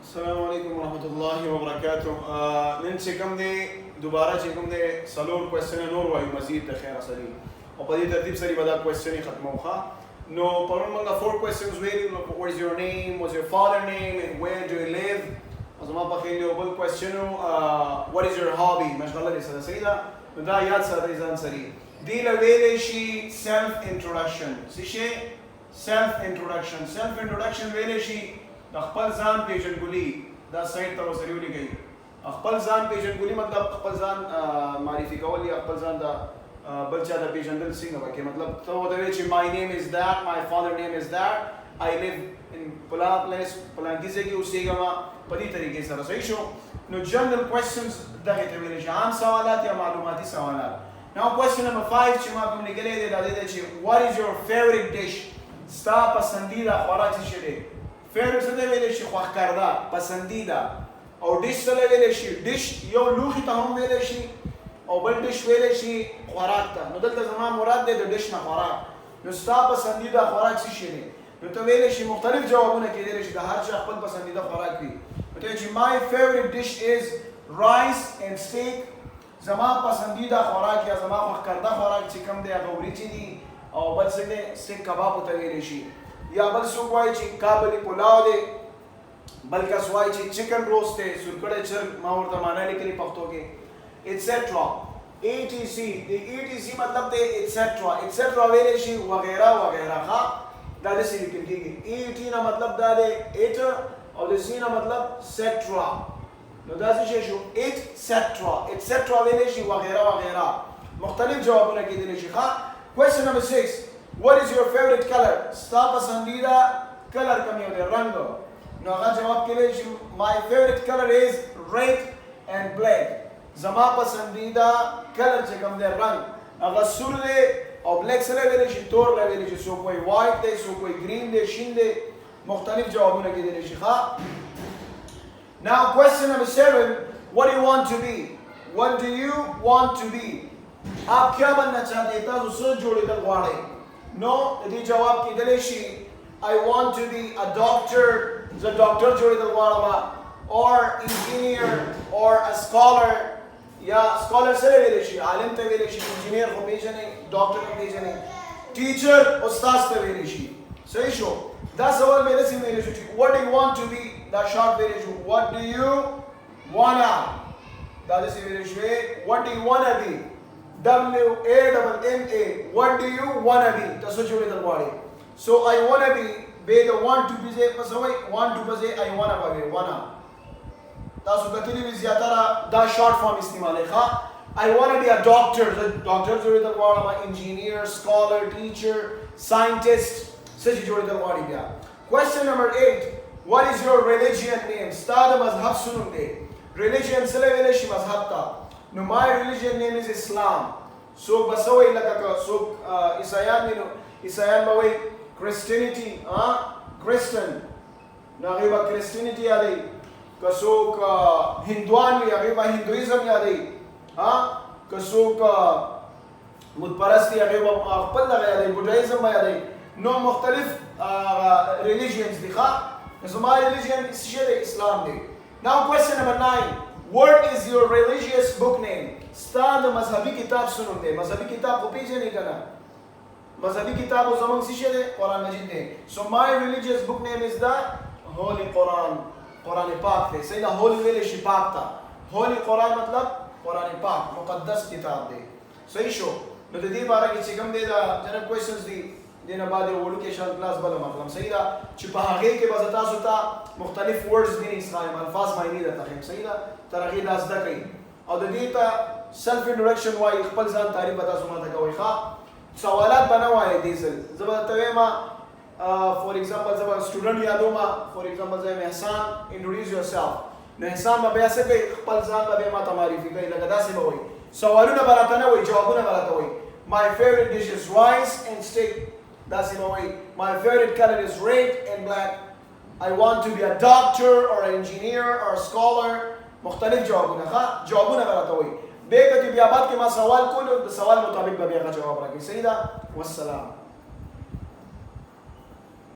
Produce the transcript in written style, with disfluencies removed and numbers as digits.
السلام علیکم ورحمۃ اللہ وبرکاتہ. نن چې کوم دی دوباره چې کوم دی څلور کوېسچنه نور وایو مزید د خیره سره او په دې ترتیب سره به دا کوېسچنې ختموو. نو پرون موږ 4 questions ویلي. What is your name, what's your father name, and where do you live. زما په خیال یو بل کوېسچن what is your hobby, مشغله دې سره صحیح ده. نو دا یاد ساتئ ځان سره. دې له ویلی شي self introduction. څه شی؟ self introduction ویلی شي د خپل ځان پیژندګلوي. دا سایډ ته ورسره ولیکئ. خپل ځان پیژندګلوي مطلب خپل ځان معرفي کول یا خپل ځان د بل چا د پیژندل څنګه وکړي. مطلب ته ورته وایې چې my name is that, my father name is that, I live in فلان پلیس فلانکي ځای کې اوسېږم په دې طریقې سره. صحیح شو. نو جنرل کوېسچنز دغې ته ویلی شي عام سوالات یا معلوماتي سوالات. نو کوېسچن نمبر 5 چې ما کوم لیکلی دی دا دی چې what is your favorite dish. ستا پسندیده خوراک څه شی دی؟ فیوریټ څه ته ویلی شي؟ خوښ کرده، پسندیده. او ډش څه ته ویلی شي؟ ډش یو لوښي ته هم ویلی شي او بل ډش ویلی شي خوراک ته. نو دلته زما مراد دی د ډش نه خوراک. نو ستا پسندیده خوراک څه شی دی؟ نو ته ویلی شي مختلف جوابونه کیدلی شي د هر چا خپل پسندیده خوراک وي. نو ته وایې چې my favorite dish is rice and steak. زما پسندیده خوراک یا زما خوښ کرده خوراک چې کوم دی هغه وریجې دي او بل څه دی سټیک کباب ورته ویلی شي. یا بل څوک وایي چې کابلي پلاو دی، بل کس وایي چې چکن روسټ دی، سورکړی چرګ ما ورته معنا لیکلي پښتو کې ایټسټرا. ATC د ATC مطلب دی ایټسټرا ویلی شي وغیره وغیره. ښه دا داسې لیکل کېږي. ET نه مطلب دا دی ایټ او د C نه مطلب سټرا. نو دا څه شی شو؟ ایټسټرا ویلی شي وغیره وغیره. مختلف جوابونه کېدلی شي. ښه کوېسچن نمبر 6 what is your favorite color. ستا پسندیده کلر کوم یو دی؟ رنګ. نو هغه جواب کېدلی شي my favorite color is red and black. زما پسندیده کلر چې کوم دی رنګ هغه سور دی او بلیک سره ویلی شي تور له ویلی شي. څوک وایي وایټ دی، څوک وایي ګرین دی، شین دی. مختلف جوابونه کېدلی شي. ښه now question number 7 what do you want to be. what do you want to be. आप क्या बनना चाहते हैं؟ تاسو څه جوړېدل غواړئ؟ نو د دې جواب کېدلی شي I want to be a doctor. زه ډاکټر جوړېدل غواړم or engineer or a scholar. یا سکالر سره ویلی شي عالم ته ویلی شي، انجینیر خو پیژنئ، ډاکټر هم پیژنئ، ټیچر استاد ته ویلی شي. صحیح شو. دا سوال مې داسې ویلی شو چې what do you want to be. دا شارټ ویلی شو what do you wanna. دا داسې ویلی شوې what do you wanna be. WANNA what do you wanna be. تاسو جوړېدل غواړئ. so I wanna be به د want to be ځای پسې وایي want to پسې I wanna به وایي wanna. تاسو کتلي وي زیاتره دا شارټ فارم استعمالوي. ښه I wanna be a doctor. زه ډاکټر جوړېدل غواړم. انجینیر، سکالر، ټیچر، ساینټسټ څه چې جوړېدل غواړي. بیا question number 8 what is your religion name. ستا د مذهب څه نوم دی؟ religion څه ویلی شي؟ مذهب ته. نو my religion name is Islam. څوک به څه وایي لکه که څوک عیسایان وي نو عیسایان به وایي Christianity. Christian نو هغوی به Christianity یادوي. که څوک هندوان وي هغوی به هندویزم یادوي. که څوک بت پرست وي هغوی به خپل دغه یادوي، بودایزم به یادوي. نو مختلف ریلیجینز دي. ښه زما ریلیجین څه شی دی؟ اسلام دی. now question number 9 what is your religious book name. ستا د مذهبي کتاب څه نوم دی؟ مذهبي کتاب خو پیژنې که نه؟ مذهبي کتاب خو زموږ څه شی دی؟ قرآن مجید دی. so my religious book name is the holy Quran. قرآن پاک دی. صحیح ده. holy ویلی شي پاک ته. holy قرآن مطلب قرآن پاک مقدس کتاب دی. صحیح شو. نو د دې باره کې چې کوم دی دا جنرل کوېسچنز دي دې نه بعد یو وړوکی شان کلاس بله مخلم. صحیح ده چې په هغې کې به زه تاسو ته مختلف ورډز ځینې ښایم الفاظ معنی درته ښیم. صحیح ده تر هغې دا زده کوئ او د دې ته سلف انټروډکشن وایي. خپل ځان تعریف به تاسو ماته کوئ. ښه سوالات به نه وایئ دې ځل. زه به درته وایم فور ایگزامپل زه به سټوډنټ یادوم. فور ایگزامپل زه یم احسان انټروډیوس یورسیلف. نو احسان به بیا څه کوئ؟ خپل ځان به بیا ماته معرفي کوئ. لکه داسې به وایي. سوالونه به راته نه وایي، جوابونه به راته وایي. my favorite dish is rice and steak. داسې به وایي. my favorite color is red and black. I want to be a doctor or an engineer or a scholar. مختلف جوابونه. ښه جوابونه به راته وایي. بیا که بیا بعد کې ما سوال کولو د سوال مطابق به بیا هغه جواب راکړي. صحیح ده. والسلام.